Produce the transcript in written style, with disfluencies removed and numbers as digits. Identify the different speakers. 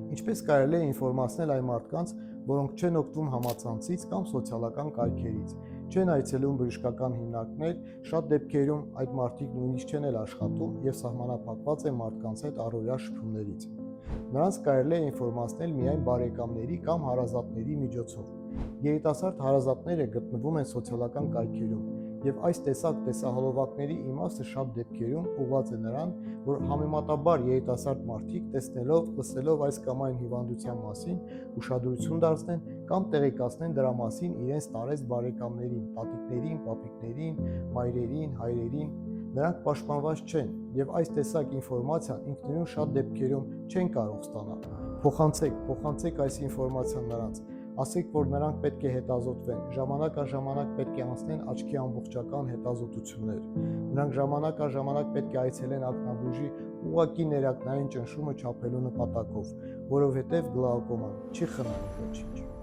Speaker 1: Ինչպես կարելի է ինֆորմացնել այն մարդկանց, որոնք չեն օգտվում համացանցից կամ սոցիալական կայքերից, չեն այցելում բժշկական հիմնարկներ, շատ դեպքերում այդ մարդիկ նույնիսկ չեն էլ աշխատում եւ սահմանափակված են մարդկանց հետ առօրյա շփումներից։ Նրանց կարելի է ինֆորմացնել միայն բարեկամների կամ հարազատների միջոցով։ Երիտասարդ հարազատները գտնվում են սոցիալական կայքերում, եւ այս տեսակ տեսահոլովակների իմաստը շատ դեպքերում ուղղված է նրան, որ համեմատաբար երիտասարդ մարդիկ տեսնելով, լսելով այս կամ այն հիվանդության մասին, ուշադրություն դարձնեն կամ տեղեկացնեն դրա մասին իրենց տարեց բարեկամներին, տատիկներին, պապիկներին, մայրերին, հայրերին։ Նրանք պաշտպանված չեն եւ այս տեսակ ինֆորմացիան ինքնուրույն շատ դեպքերում չեն կարող ստանալ։ Փոխանցեք այս ինֆորմացիան նրանց։ Ասեք, որ նրանք պետք է հետազոտվեն, ժամանակ առ ժամանակ պետք է անցնեն աչքի ամբողջական հետազոտություններ։ Նրանք ժամանակ առ ժամանակ պետք է այցելեն ակնաբուժի ուղղակի ներակնային ճնշումը չափելու նպատակով, որովհետև գլաուկոման չի խնայում ոչինչ։